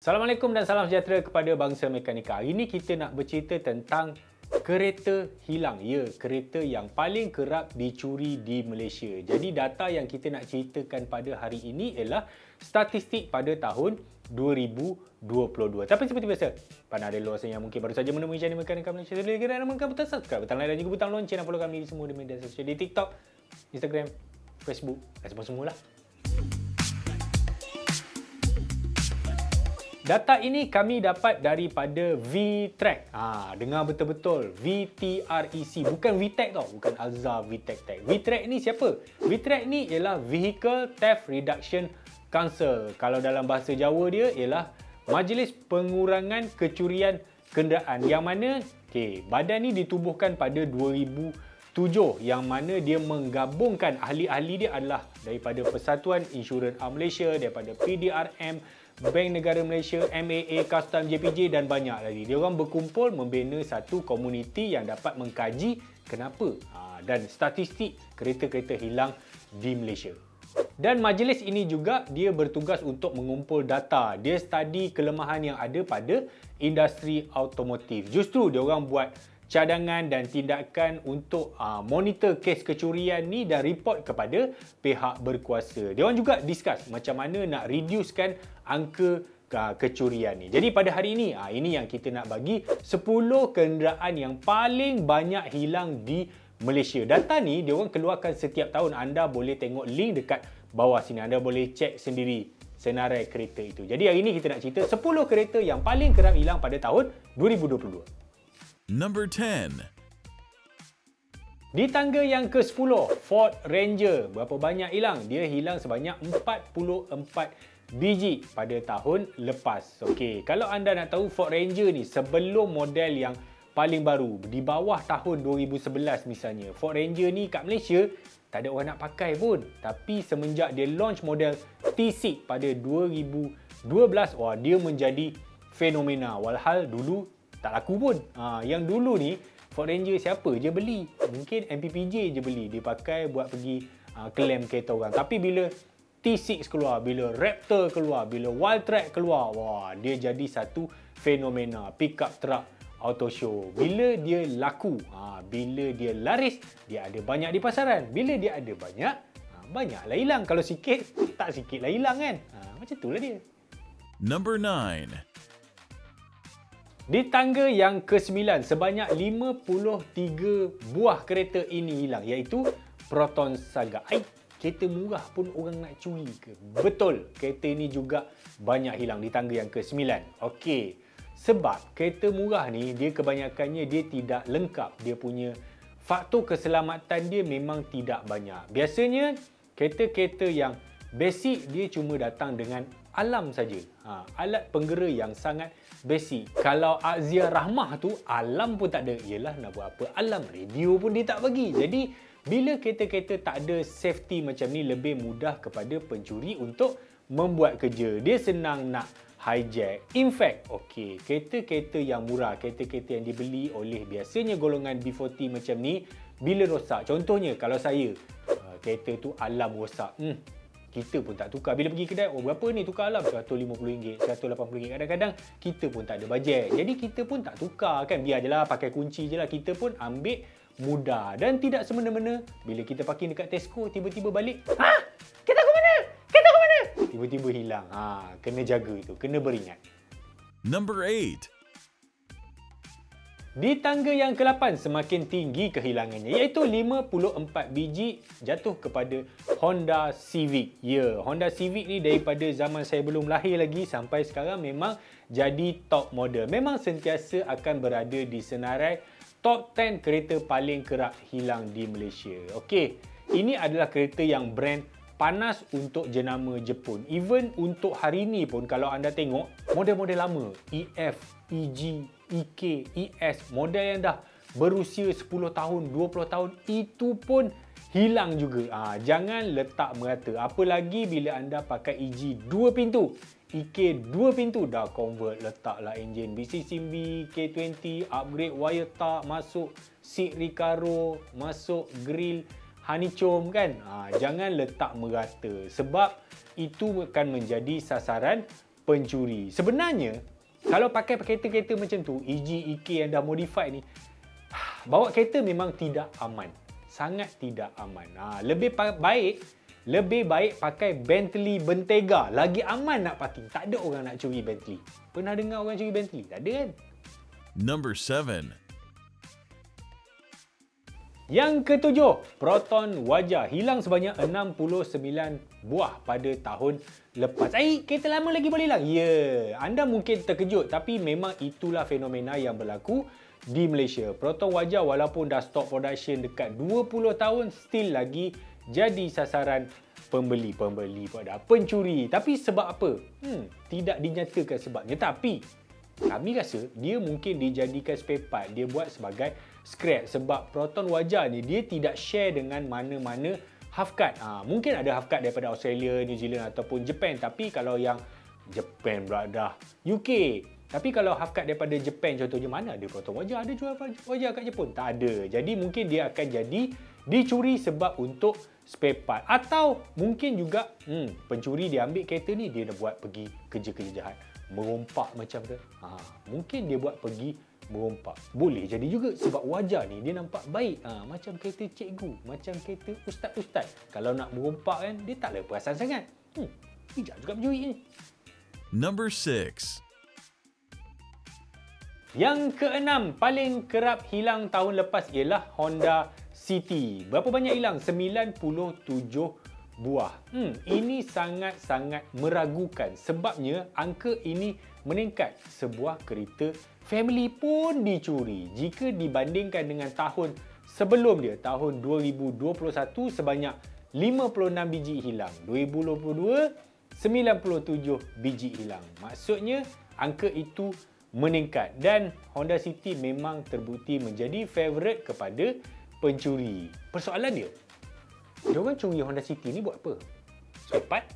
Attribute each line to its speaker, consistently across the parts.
Speaker 1: Assalamualaikum dan salam sejahtera kepada bangsa mekanika. Hari ini kita nak bercerita tentang kereta hilang. Ya, kereta yang paling kerap dicuri di Malaysia. Jadi data yang kita nak ceritakan pada hari ini ialah statistik pada tahun 2022. Tapi seperti biasa, pada anda luar sana yang mungkin baru saja menemui channel Mekanika Malaysia, segera menemukan butang subscribe, butang like dan juga butang lonceng dan follow kami di semua media sosial di TikTok, Instagram, Facebook dan semua-semualah. Data ini kami dapat daripada VTrack. Dengar betul-betul. VTREC. Bukan VTech tau. Bukan Alza VTech Tech. VTrack ni siapa? VTrack ni ialah Vehicle Theft Reduction Council. Kalau dalam bahasa Jawa dia ialah Majlis Pengurangan Kecurian Kenderaan. Yang mana, badan ni ditubuhkan pada 2007. Yang mana dia menggabungkan ahli-ahli dia adalah daripada Persatuan Insurans Malaysia, daripada PDRM, Bank Negara Malaysia, MAA, Custom, JPJ dan banyak lagi. Dia orang berkumpul membina satu komuniti yang dapat mengkaji kenapa dan statistik kereta-kereta hilang di Malaysia. Dan majlis ini juga dia bertugas untuk mengumpul data. Dia study kelemahan yang ada pada industri automotif. Justru dia orang buat cadangan dan tindakan untuk monitor kes kecurian ni dan report kepada pihak berkuasa. Dia orang juga discuss macam mana nak reducekan angka kecurian ni. Jadi pada hari ini, ini yang kita nak bagi 10 kenderaan yang paling banyak hilang di Malaysia. Data ni dia orang keluarkan setiap tahun. Anda boleh tengok link dekat bawah sini. Anda boleh cek sendiri senarai kereta itu. Jadi hari ini kita nak cerita 10 kereta yang paling kerap hilang pada tahun 2022.
Speaker 2: Number 10.
Speaker 1: Di tangga yang ke-10, Ford Ranger. Berapa banyak hilang? Dia hilang sebanyak 44 biji pada tahun lepas. Okey, kalau anda nak tahu Ford Ranger ni sebelum model yang paling baru, di bawah tahun 2011 misalnya, Ford Ranger ni kat Malaysia tak ada orang nak pakai pun. Tapi semenjak dia launch model T6 pada 2012, dia menjadi fenomena. Walhal dulu tak laku pun. Yang dulu ni Ford Ranger siapa je beli? Mungkin MPPJ je beli. Dia pakai buat pergi klaim kereta orang. Tapi bila T6 keluar, bila Raptor keluar, bila Wildtrak keluar, dia jadi satu fenomena pickup truck auto show. Bila dia laku, bila dia laris, dia ada banyak di pasaran. Bila dia ada banyak, banyaklah hilang. Kalau sikit, tak sikit lah hilang kan. Macam itulah dia.
Speaker 2: Number 9.
Speaker 1: Di tangga yang ke-9, sebanyak 53 buah kereta ini hilang, iaitu Proton Saga. Kereta murah pun orang nak curi ke? Betul, kereta ini juga banyak hilang di tangga yang ke-9. Okey, sebab kereta murah ni, dia kebanyakannya dia tidak lengkap. Dia punya faktor keselamatan dia memang tidak banyak. Biasanya, kereta-kereta yang basic dia cuma datang dengan alam saja. Alat penggera yang sangat basic. Kalau Azia Rahmah tu, alam pun tak ada. Yelah, nak buat apa? Alam radio pun dia tak bagi. Jadi, bila kereta-kereta tak ada safety macam ni, lebih mudah kepada pencuri untuk membuat kerja. Dia senang nak hijack. In fact, kereta-kereta yang murah, kereta-kereta yang dibeli oleh biasanya golongan B40 macam ni, bila rosak, contohnya kalau saya, kereta tu alam rosak, kita pun tak tukar. Bila pergi kedai, berapa ni tukar alam? RM150, RM180. Kadang-kadang kita pun tak ada bajet. Jadi kita pun tak tukar kan. Biar je lah, pakai kunci je lah. Kita pun ambil mudah. Dan tidak semena-mena bila kita parking dekat Tesco, tiba-tiba balik. Kereta aku mana? Kereta aku mana? Tiba-tiba hilang. Kena jaga tu. Kena beringat.
Speaker 2: Number 8.
Speaker 1: Di tangga yang ke-8, semakin tinggi kehilangannya, iaitu 54 biji jatuh kepada Honda Civic. Ya, Honda Civic ni daripada zaman saya belum lahir lagi sampai sekarang memang jadi top model. Memang sentiasa akan berada di senarai top 10 kereta paling kerap hilang di Malaysia. Okey, ini adalah kereta yang brand panas untuk jenama Jepun. Even untuk hari ni pun kalau anda tengok model-model lama, EF, EG, EK, ES, model yang dah berusia 10 tahun, 20 tahun, itu pun hilang juga. Jangan letak merata. Apalagi bila anda pakai EG 2 pintu, EK 2 pintu, dah convert, letaklah enjin BC-Simbi, K20, upgrade wire tak, masuk seat Recaro, masuk grill honeycomb kan. Jangan letak merata sebab itu akan menjadi sasaran pencuri. Sebenarnya, kalau pakai kereta-kereta macam tu, EG, EK yang dah modified ni, bawa kereta memang tidak aman. Sangat tidak aman. Lebih baik pakai Bentley Bentayga. Lagi aman nak parking. Tak ada orang nak curi Bentley. Pernah dengar orang curi Bentley? Tak ada kan?
Speaker 2: Number 7.
Speaker 1: Yang ketujuh, Proton Wajah hilang sebanyak 69 buah pada tahun lepas. Kereta lama lagi boleh hilang? Ya, anda mungkin terkejut tapi memang itulah fenomena yang berlaku di Malaysia. Proton Wajah walaupun dah stop production dekat 20 tahun, still lagi jadi sasaran pembeli pada pencuri. Tapi sebab apa? Tidak dinyatakan sebabnya. Tapi kami rasa dia mungkin dijadikan spare part. Dia buat sebagai scrap. Sebab Proton Wajah ni dia tidak share dengan mana-mana half-cut. Mungkin ada half-cut daripada Australia, New Zealand ataupun Japan. Tapi kalau yang Japan berada UK. Tapi kalau half-cut daripada Japan contohnya, mana ada Proton Wajah? Ada jual wajah kat Jepun? Tak ada. Jadi mungkin dia akan jadi dicuri sebab untuk spare part. Atau mungkin juga pencuri dia ambil kereta ni, dia dah buat pergi kerja-kerja jahat. Merompak macam tu. Mungkin dia buat pergi merompak. Boleh jadi juga sebab wajah ni dia nampak baik. Macam kereta cikgu, macam kereta ustaz-ustaz. Kalau nak merompak kan, dia taklah perasan sangat. Bijak juga pencuri ni.
Speaker 2: Number 6.
Speaker 1: Yang keenam, paling kerap hilang tahun lepas ialah Honda City. Berapa banyak hilang? 97 buah. Ini sangat-sangat meragukan. Sebabnya angka ini meningkat. Sebuah kereta family pun dicuri. Jika dibandingkan dengan tahun sebelum dia, tahun 2021 sebanyak 56 biji hilang. 2022, 97 biji hilang. Maksudnya angka itu meningkat. Dan Honda City memang terbukti menjadi favourite kepada pencuri. Persoalan dia, diorang curi Honda City ni buat apa? Cepat?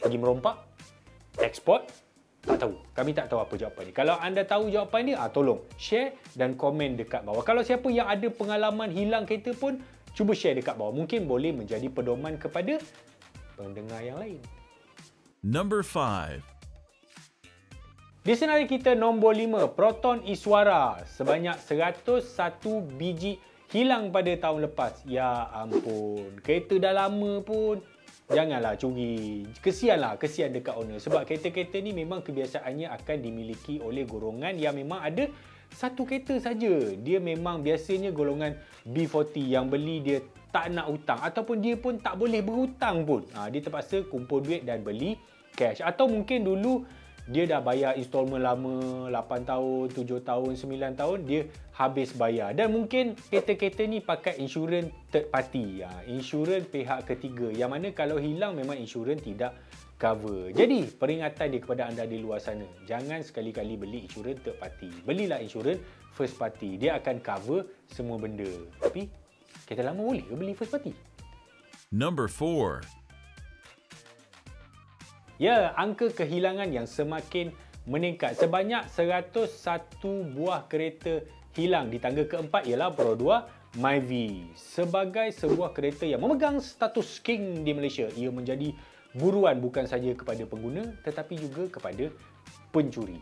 Speaker 1: Pergi merompak? Ekspor? Tak tahu. Kami tak tahu apa jawapan ni. Kalau anda tahu jawapan dia, tolong share dan komen dekat bawah. Kalau siapa yang ada pengalaman hilang kereta pun, cuba share dekat bawah. Mungkin boleh menjadi pedoman kepada pendengar yang lain.
Speaker 2: Number 5.
Speaker 1: Di senarai kita nombor 5, Proton Iswara. Sebanyak 101 biji hilang pada tahun lepas. Ya ampun, kereta dah lama pun janganlah curi. Kesian dekat owner. Sebab kereta-kereta ni memang kebiasaannya akan dimiliki oleh golongan yang memang ada satu kereta saja. Dia memang biasanya golongan B40 yang beli dia tak nak hutang. Ataupun dia pun tak boleh berhutang pun. Dia terpaksa kumpul duit dan beli cash. Atau mungkin dulu dia dah bayar installment lama 8 tahun, 7 tahun, 9 tahun, dia habis bayar. Dan mungkin kereta-kereta ni pakai insurans third party, insurans pihak ketiga, yang mana kalau hilang memang insurans tidak cover. Jadi peringatan dia kepada anda di luar sana, jangan sekali-kali beli insurans third party. Belilah insurans first party, dia akan cover semua benda. Tapi kereta lama boleh ke beli first party?
Speaker 2: Number 4.
Speaker 1: Ya, angka kehilangan yang semakin meningkat. Sebanyak 101 buah kereta hilang. Di tangga keempat ialah Pro 2 Myvi. Sebagai sebuah kereta yang memegang status king di Malaysia, ia menjadi buruan bukan saja kepada pengguna tetapi juga kepada pencuri.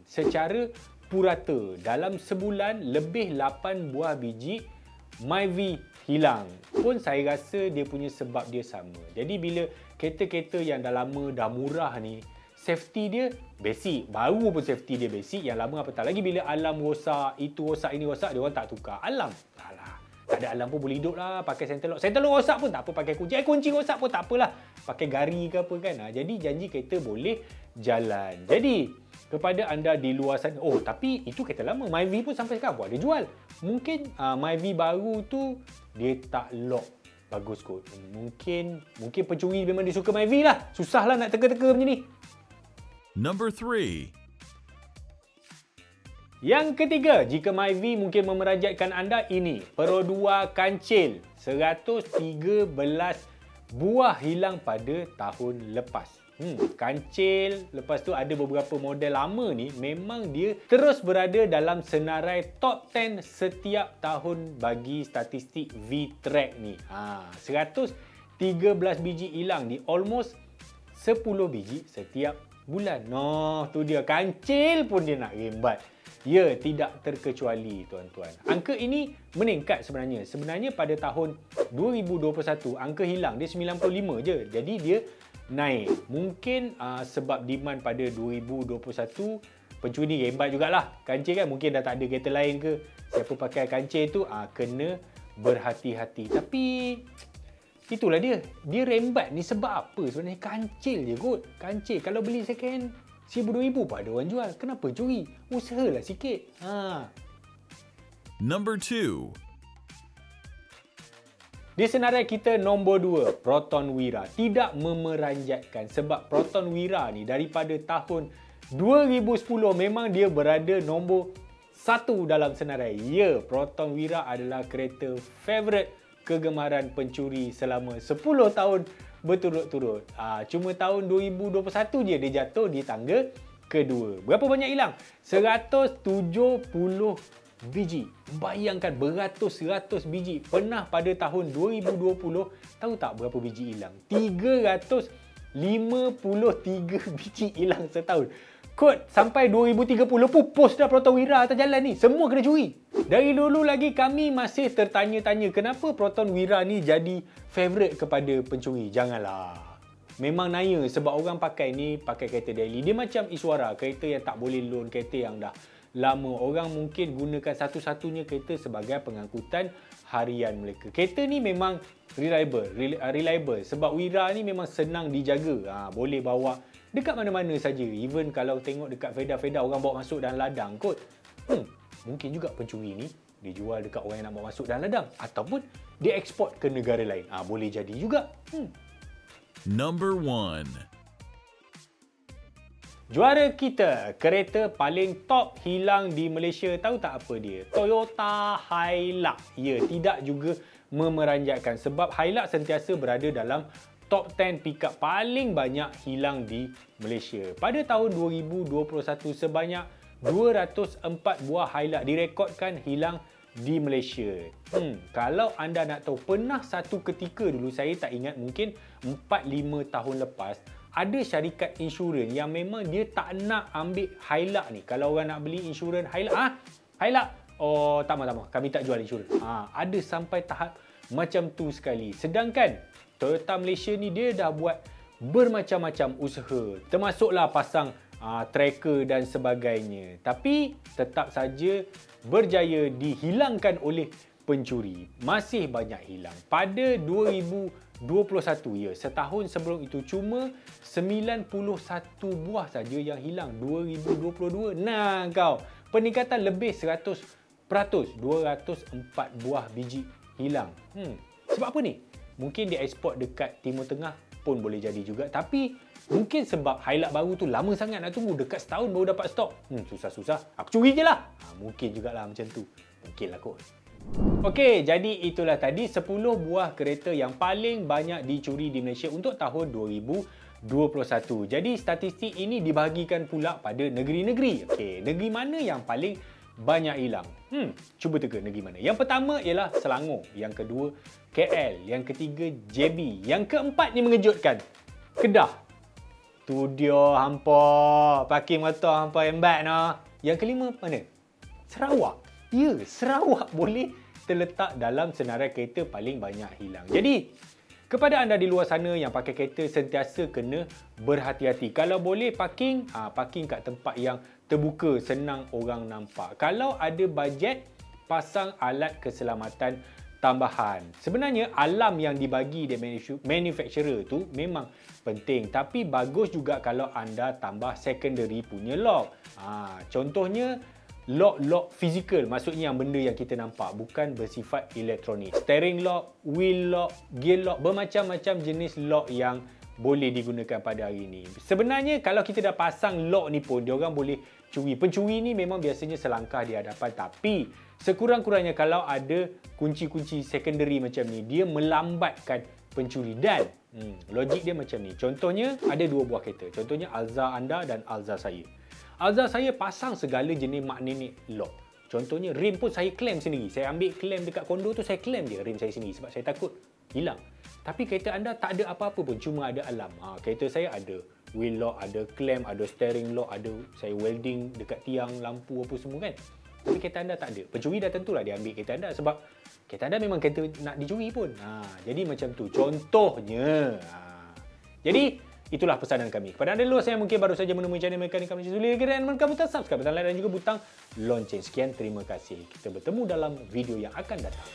Speaker 1: Secara purata, dalam sebulan lebih 8 buah biji Myvi hilang. Pun saya rasa dia punya sebab dia sama. Jadi bila kereta-kereta yang dah lama, dah murah ni, safety dia basic. Baru pun safety dia basic. Yang lama apatah lagi bila alam rosak, itu rosak, ini rosak, dia orang tak tukar. Alam, alah, tak ada alam pun boleh hidup lah. Pakai center lock. Center lock rosak pun tak apa, pakai kunci. Kunci rosak pun tak apalah, pakai gari ke apa kan. Jadi janji kereta boleh jalan. Jadi kepada anda di luar sana, tapi itu kereta lama. Myvi pun sampai sekarang pun ada jual. Mungkin Myvi baru tu dia tak lock bagus kot. Mungkin pencuri memang dia suka Myvi lah. Susahlah nak teka-teka macam ni.
Speaker 2: Number 3.
Speaker 1: Yang ketiga, jika Myvi mungkin memerajatkan anda, ini Pro 2 Kancil. 113 buah hilang pada tahun lepas. Kancil, lepas tu ada beberapa model lama ni, memang dia terus berada dalam senarai top 10 setiap tahun bagi statistik V-Track ni. 113 biji hilang di almost 10 biji setiap bulan. Noh, tu dia. Kancil pun dia nak rembat. Ya, tidak terkecuali tuan-tuan. Angka ini meningkat sebenarnya. Sebenarnya pada tahun 2021, angka hilang dia 95 je. Jadi dia naik. Mungkin sebab demand pada 2021, pencuri ni rembat jugalah. Kancil kan mungkin dah tak ada kereta lain ke. Siapa pakai kancil tu, kena berhati-hati. Tapi itulah dia. Dia rembat ni sebab apa? Sebenarnya kancil je kot. Kancil. Kalau beli second hand, 1,000-2,000 pun ada orang jual. Kenapa curi? Usahalah sikit.
Speaker 2: Number 2.
Speaker 1: Di senarai kita nombor 2, Proton Wira. Tidak memeranjatkan sebab Proton Wira ni daripada tahun 2010 memang dia berada nombor 1 dalam senarai. Ya, Proton Wira adalah kereta favourite kegemaran pencuri selama 10 tahun berturut-turut. Cuma tahun 2021 je dia jatuh di tangga kedua. Berapa banyak hilang? 170 biji. Bayangkan beratus-ratus biji. Pernah pada tahun 2020, tahu tak berapa biji hilang? 353 biji hilang setahun. Kot sampai 2030 pupus dah Proton Wira atas jalan ni. Semua kena curi. Dari dulu lagi kami masih tertanya-tanya kenapa Proton Wira ni jadi favourite kepada pencuri. Janganlah. Memang naya sebab orang pakai ni pakai kereta daily. Dia macam Iswara, kereta yang tak boleh loan, kereta yang dah lama. Orang mungkin gunakan satu-satunya kereta sebagai pengangkutan harian mereka. Kereta ni memang reliable sebab Wira ni memang senang dijaga. Boleh bawa dekat mana-mana saja. Even kalau tengok dekat Feda orang bawa masuk dalam ladang kot. Mungkin juga pencuri ni dia jual dekat orang yang nak bawa masuk dalam ladang ataupun dia eksport ke negara lain. Boleh jadi juga.
Speaker 2: Number 1.
Speaker 1: Juara kita, kereta paling top hilang di Malaysia. Tahu tak apa dia? Toyota Hilux. Ya, tidak juga memeranjatkan sebab Hilux sentiasa berada dalam top 10 pickup paling banyak hilang di Malaysia. Pada tahun 2021, sebanyak 204 buah Hilux direkodkan hilang di Malaysia. Kalau anda nak tahu, pernah satu ketika dulu, saya tak ingat, mungkin 4-5 tahun lepas, ada syarikat insurans yang memang dia tak nak ambil Hilux ni. Kalau orang nak beli insurans Hilux, Hilux, oh tak mau, kami tak jual insurans. Ada sampai tahap macam tu sekali. Sedangkan Toyota Malaysia ni dia dah buat bermacam-macam usaha, termasuklah pasang tracker dan sebagainya. Tapi tetap saja berjaya dihilangkan oleh pencuri. Masih banyak hilang. Pada 2021, ya, setahun sebelum itu cuma 91 buah saja yang hilang. 2022, nah kau, peningkatan lebih 100%, 204 buah biji hilang. Sebab apa ni? Mungkin dia eksport dekat Timur Tengah pun boleh jadi juga. Tapi mungkin sebab Hilux baru tu lama sangat nak tunggu. Dekat setahun baru dapat stok. Susah-susah. Aku curi je lah. Mungkin jugalah macam tu. Mungkin lah kot. Okey, jadi itulah tadi 10 buah kereta yang paling banyak dicuri di Malaysia untuk tahun 2021. Jadi statistik ini dibahagikan pula pada negeri-negeri. Okey, negeri mana yang paling banyak hilang? Cuba teka negeri mana. Yang pertama ialah Selangor. Yang kedua, KL. Yang ketiga, JB. Yang keempat ni mengejutkan, Kedah. Tu dia hampa. Parking motor hampa hebat no. Yang kelima mana? Sarawak. Ya, Sarawak boleh terletak dalam senarai kereta paling banyak hilang. Jadi, kepada anda di luar sana yang pakai kereta, sentiasa kena berhati-hati. Kalau boleh parking, parking kat tempat yang terbuka, senang orang nampak. Kalau ada bajet, pasang alat keselamatan tambahan. Sebenarnya alarm yang dibagi dari manufacturer tu memang penting, tapi bagus juga kalau anda tambah secondary punya lock. Contohnya lock fizikal, maksudnya yang benda yang kita nampak, bukan bersifat elektronik. Steering lock, wheel lock, gear lock, bermacam-macam jenis lock yang boleh digunakan pada hari ini. Sebenarnya kalau kita dah pasang lock ni pun, diorang boleh curi. Pencuri ni memang biasanya selangkah di hadapan, tapi sekurang-kurangnya kalau ada kunci-kunci secondary macam ni, dia melambatkan pencuri. Dan logik dia macam ni. Contohnya ada dua buah kereta. Contohnya Alza anda dan Alza saya. Alza saya pasang segala jenis magnetic lock. Contohnya rim pun saya claim sendiri. Saya ambil claim dekat kondo tu, saya claim je rim saya sendiri sebab saya takut hilang. Tapi kereta anda tak ada apa-apa pun, cuma ada alarm. Kereta saya ada wheel lock, ada clamp, ada steering lock, ada saya welding dekat tiang, lampu apa semua kan. Tapi kereta anda tak ada. Pencuri dah tentulah dia ambil kereta anda sebab kereta anda memang kereta nak dicuri pun. Jadi macam tu contohnya. Jadi itulah pesanan kami. Kepada anda luas yang mungkin baru saja menemui channel Mekanik Malaysia Sulia, dan menekan butang subscribe, butang like dan juga butang lonceng. Sekian, terima kasih. Kita bertemu dalam video yang akan datang.